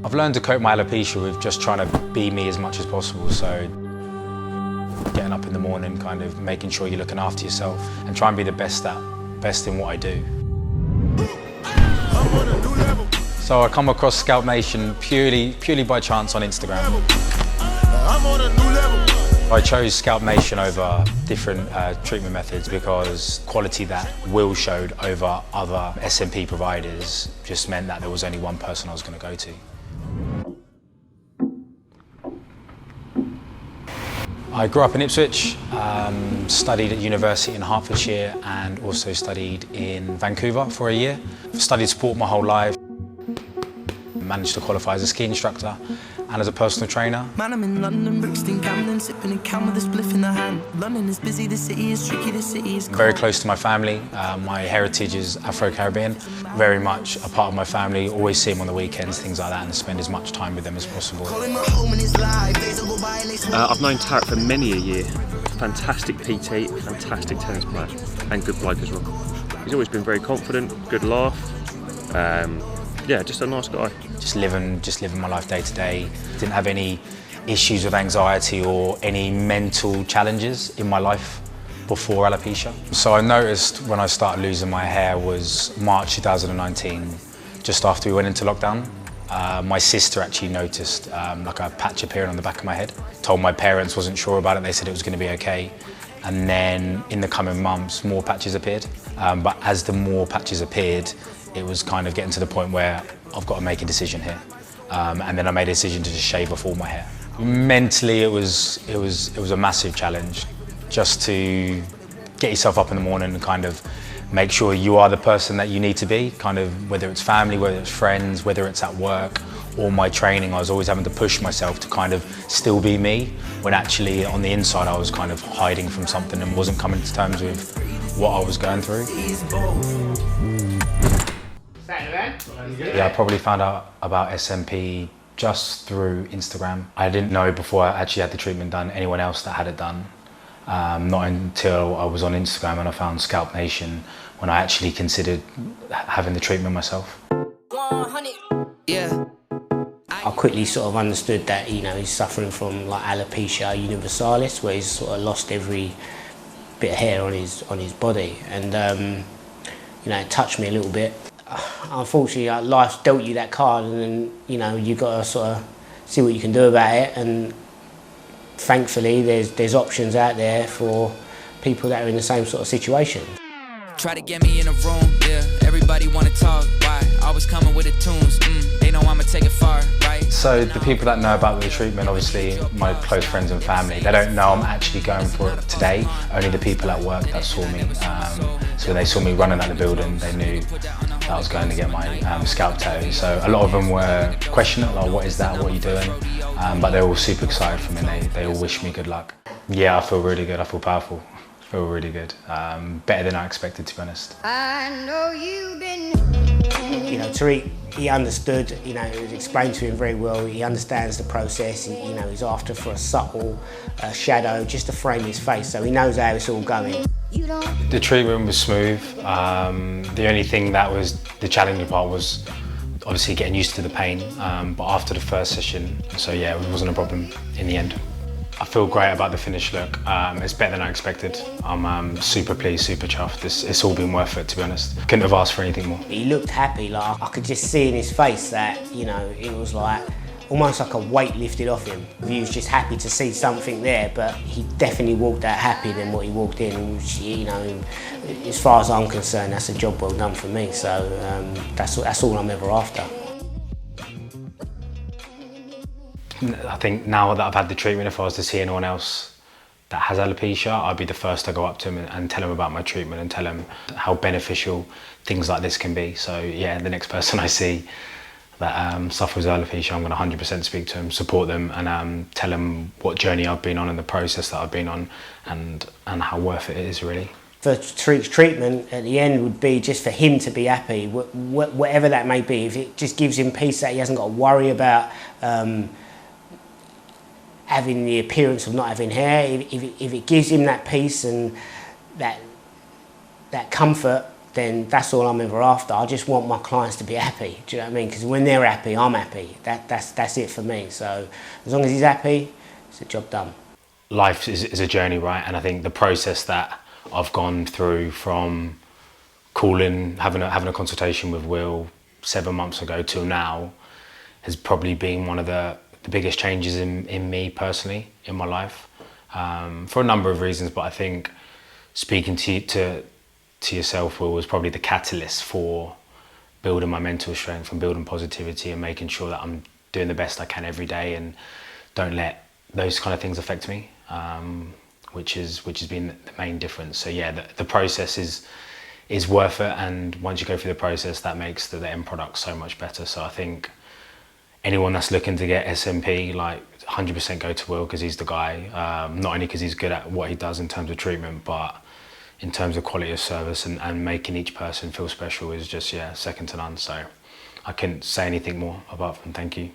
I've learned to cope my alopecia with just trying to be me as much as possible. So getting up in the morning, kind of making sure you're looking after yourself and try and be the best in what I do. So I come across Scalp Nation purely by chance on Instagram. I chose Scalp Nation over different treatment methods because quality that Will showed over other SMP providers just meant that there was only one person I was going to go to. I grew up in Ipswich, studied at university in Hertfordshire and also studied in Vancouver for a year. Studied sport my whole life, managed to qualify as a ski instructor and as a personal trainer. Man, I'm in London, Brixton, Camden, sipping a can with a spliff in the hand. London is busy, the city is tricky, the city is cold. Very close to my family. My heritage is Afro-Caribbean. Very much a part of my family. Always see them on the weekends, things like that, and spend as much time with them as possible. I've known Tariq for many a year. Fantastic PT, fantastic tennis player, and good bloke as well. He's always been very confident, good laugh. Yeah, just a nice guy. Just living my life day to day. Didn't have any issues with anxiety or any mental challenges in my life before alopecia. So I noticed when I started losing my hair was March 2019, just after we went into lockdown. My sister actually noticed like a patch appearing on the back of my head. Told my parents, wasn't sure about it, they said it was going to be okay. And then in the coming months, more patches appeared. But as the more patches appeared, it was kind of getting to the point where I've got to make a decision here. And then I made a decision to just shave off all my hair. Mentally, it was a massive challenge just to get yourself up in the morning and kind of make sure you are the person that you need to be, kind of whether it's family, whether it's friends, whether it's at work or my training. I was always having to push myself to kind of still be me, when actually on the inside I was kind of hiding from something and wasn't coming to terms with what I was going through. Yeah, I probably found out about SMP just through Instagram. I didn't know before I actually had the treatment done anyone else that had it done. Not until I was on Instagram and I found Scalp Nation when I actually considered having the treatment myself. 100. Yeah. I quickly sort of understood that, you know, he's suffering from like alopecia universalis, where he's sort of lost every bit of hair on his body, and you know, it touched me a little bit. Unfortunately, life's dealt you that card, and then, you know, you've got to sort of see what you can do about it. And thankfully, there's options out there for people that are in the same sort of situation. Try to get me in a room, yeah. Everybody wanna talk, why? Always coming with the tunes, they know I'ma take it far, right? So the people that know about the treatment, obviously my close friends and family, they don't know I'm actually going for it today. Only the people at work that saw me. So when they saw me running out the building, they knew that I was going to get my scalp tattoo. So a lot of them were questioning, like, what is that, what are you doing? But they're all super excited for me, and they all wish me good luck. Yeah, I feel really good, I feel powerful. I feel really good. Better than I expected, to be honest. I know you've been... You know, Tariq, he understood, you know, it was explained to him very well. He understands the process. You know, he's after for a subtle shadow just to frame his face, so he knows how it's all going. The treatment was smooth. The only thing that was the challenging part was obviously getting used to the pain, but after the first session, so yeah, it wasn't a problem in the end. I feel great about the finished look. It's better than I expected. I'm super pleased, super chuffed. It's all been worth it, to be honest. Couldn't have asked for anything more. He looked happy, like I could just see in his face that, you know, it was like almost like a weight lifted off him. He was just happy to see something there, but he definitely walked out happier than what he walked in. You know, as far as I'm concerned, that's a job well done for me. So that's all I'm ever after. I think now that I've had the treatment, if I was to see anyone else that has alopecia, I'd be the first to go up to him and tell him about my treatment and tell him how beneficial things like this can be. So yeah, the next person I see that suffers alopecia, I'm going to 100% speak to him, support them, and tell them what journey I've been on and the process that I've been on, and how worth it is, really. For Tariq's treatment at the end would be just for him to be happy, whatever that may be. If it just gives him peace that he hasn't got to worry about having the appearance of not having hair, if it gives him that peace and that comfort then that's all I'm ever after. I just want my clients to be happy. Do you know what I mean? Because when they're happy, I'm happy. That's it for me. So as long as he's happy, it's a job done. Life is a journey, right? And I think the process that I've gone through from having a consultation with Will 7 months ago till now has probably been one of the biggest changes in me personally in my life, for a number of reasons. But I think speaking to yourself, Will, was probably the catalyst for building my mental strength and building positivity and making sure that I'm doing the best I can every day and don't let those kind of things affect me, which has been the main difference. So yeah, the process is worth it, and once you go through the process, that makes the end product so much better. So I think anyone that's looking to get SMP, like 100% go to Will, because he's the guy, not only because he's good at what he does in terms of treatment, but in terms of quality of service and making each person feel special is just, yeah, second to none. So I couldn't say anything more apart from thank you.